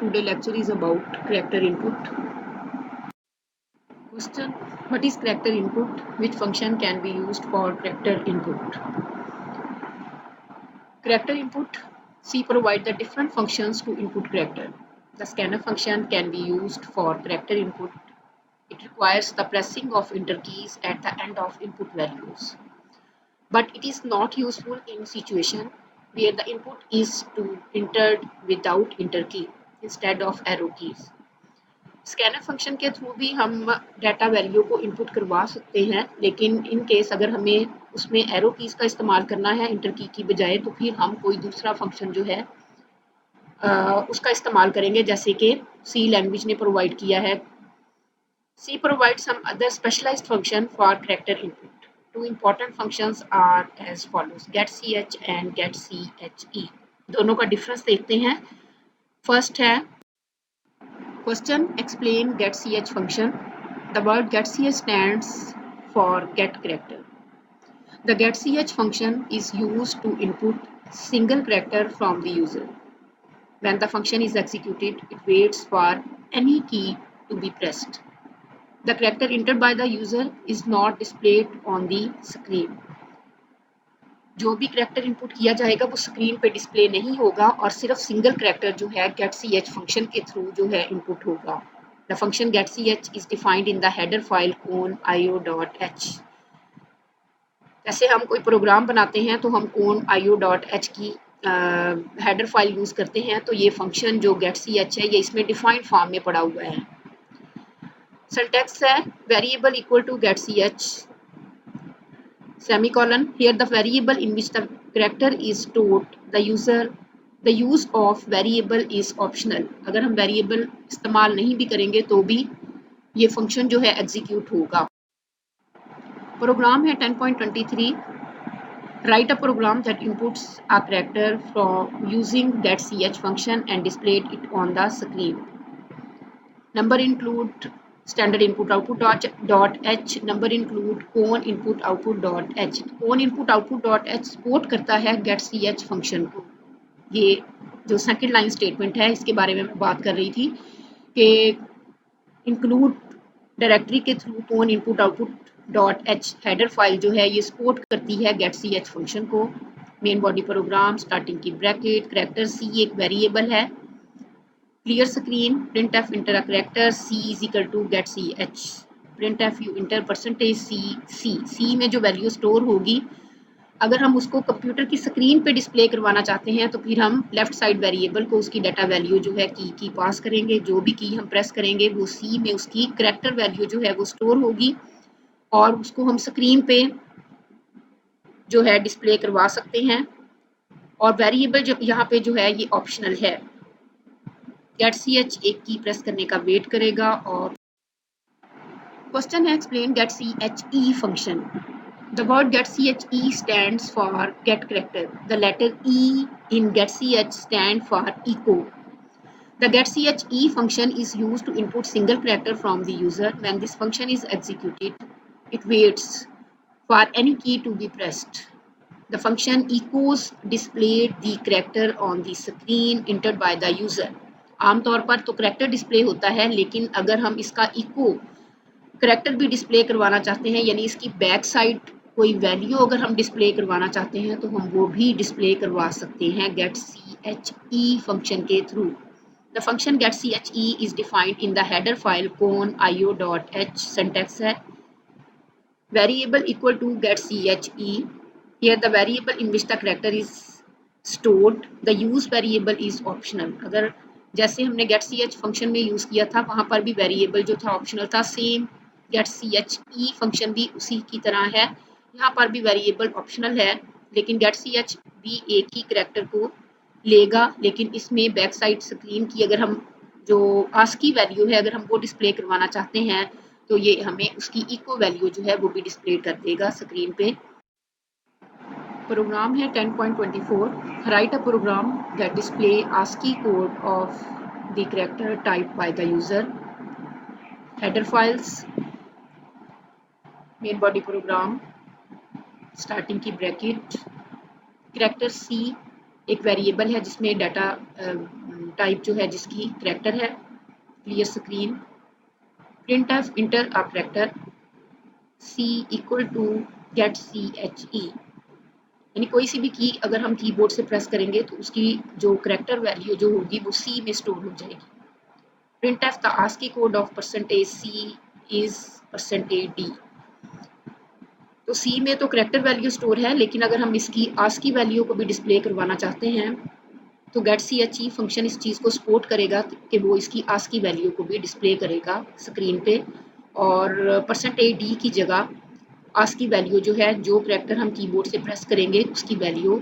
Today lecture is about character input. Question: what is character input? Which function can be used for character input? Character input. C provide the different functions to input character. The scanner function can be used for character input. It requires the pressing of enter keys at the end of input values. But it is not useful in situation where the input is to entered without enter key instead of arrow keys. Scanner function के through भी हम data value को input करवा सकते हैं, लेकिन in case अगर हमें उसमें एरो कीज का इस्तेमाल करना है इंटर की बजाय, तो फिर हम कोई दूसरा फंक्शन जो है उसका इस्तेमाल करेंगे, जैसे कि सी लैंग्वेज ने प्रोवाइड किया है. C provide some other specialized function for character input. Two important functions are as follows: get C H and get C H E. दोनों का डिफरेंस देखते हैं. फर्स्ट है question: explain getCH function. The word getCH stands for get character. The getCH function is used to input single character from the user. When the function is executed, it waits for any key to be pressed. The character entered by the user is not displayed on the screen. जो भी character input किया जाएगा वो screen पे display नहीं होगा और सिर्फ सिंगल करैक्टर जो है getCH फंक्शन के थ्रू जो है इनपुट होगा. The function getCH is defined in the header file conio.h. जैसे हम कोई प्रोग्राम बनाते हैं तो हम conio.h की हेडर फाइल यूज करते हैं, तो ये फंक्शन जो getCH है ये इसमें डिफाइंड फॉर्म में पड़ा हुआ है. सिंटैक्स है variable equal to getCH semicolon. Here the variable in which the character is stored, the use of variable is optional. अगर हम वेरिएबल इस्तेमाल नहीं भी करेंगे तो भी ये फंक्शन जो है एग्जीक्यूट होगा. प्रोग्राम है 10.23. Write a program that inputs a character from using getCH function and displayed it on the screen. Number include standard input output.h. number include con input output.h. con input output.h support करता है getCH function को. ये जो second line statement है इसके बारे में मैं बात कर रही थी कि इंक्लूड डायरेक्टरी के through con input output.h header file जो है ये सपोर्ट करती है getCH फंक्शन को. मेन बॉडी प्रोग्राम, स्टार्टिंग की ब्रैकेट, कैरेक्टर सी एक वेरिएबल है. Clear screen, printf enter a character c is equal to getCH. printf you enter percentage c में जो वैल्यू स्टोर होगी, अगर हम उसको कंप्यूटर की स्क्रीन पे डिस्प्ले करवाना चाहते हैं तो फिर हम लेफ्ट साइड वेरिएबल को उसकी डाटा वैल्यू जो है की पास करेंगे. जो भी की हम प्रेस करेंगे वो सी में उसकी कैरेक्टर वैल्यू जो है वो स्टोर होगी और उसको हम स्क्रीन पे जो है डिस्प्ले करवा सकते हैं. और वेरिएबल जो यहाँ पे जो है ये ऑप्शनल है. getCH एक की प्रेस करने का वेट करेगा. और क्वेश्चन है explain getCHE function. The word getCHE stands for get character. The letter E in getCH stand for echo. The getCHE function is used to input single character from the user. When this function is executed, it waits for any key to be pressed. The function echoes displayed the character on the screen entered by the user. आमतौर पर तो character display होता है, लेकिन अगर हम इसका eco character भी डिस्प्ले करवाना चाहते हैं, यानी इसकी बैक साइड कोई वैल्यू अगर हम डिस्प्ले करवाना चाहते हैं तो हम वो भी डिस्प्ले करवा सकते हैं getCHE फंक्शन के through. The function getCHE is defined in the header file conio.h. Syntax है variable equal to getCHE. Here the variable in which the character is stored, the use variable is optional. अगर जैसे हमने getCH function में use किया था वहां पर भी वेरिएबल जो था ऑप्शनल था, सेम getCHE फंक्शन भी उसी की तरह है. यहाँ पर भी वेरिएबल ऑप्शनल है, लेकिन getCH भी एक ही करैक्टर को लेगा, लेकिन इसमें बैक साइड स्क्रीन की अगर हम जो आस्की वैल्यू है अगर हम वो डिस्प्ले करवाना चाहते हैं तो ये हमें उसकी इको वैल्यू जो है वो भी डिस्प्ले कर देगा स्क्रीन पे. प्रोग्राम है 10.24. Write a program that display ASCII code of the character type by the user. Header files, main body program, starting की ब्रैकेट, कैरेक्टर सी, एक वेरिएबल है जिसमें डाटा टाइप जो है जिसकी करैक्टर है, clear screen, print F enter a character, C equal to get C H E, यानी कोई सी भी की अगर हम कीबोर्ड से प्रेस करेंगे तो उसकी जो करैक्टर वैल्यू जो होगी वो सी में स्टोर हो जाएगी। Print F the ASCII code of percentage C is percentage D. तो सी में तो करैक्टर वैल्यू स्टोर है, लेकिन अगर हम इसकी आस्की वैल्यू को भी डिस्प्ले करवाना चाहते हैं तो get C H E function इस चीज़ को सपोर्ट करेगा कि वो इसकी आस्की वैल्यू को भी डिस्प्ले करेगा स्क्रीन पे, और परसेंटेज डी की जगह आस्की वैल्यू जो है, जो करैक्टर हम कीबोर्ड से प्रेस करेंगे उसकी वैल्यू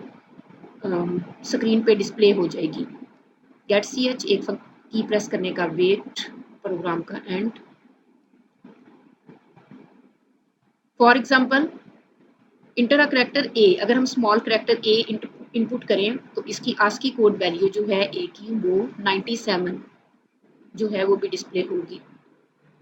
स्क्रीन पे डिस्प्ले हो जाएगी। गेट सी एच एक की प्रेस करने का वेट, प्रोग्राम का end. For example enter a character A, अगर हम स्मॉल करैक्टर ए इनपुट करें तो इसकी आस्की कोड वैल्यू जो है ए की वो 97 जो है वो भी डिस्प्ले होगी।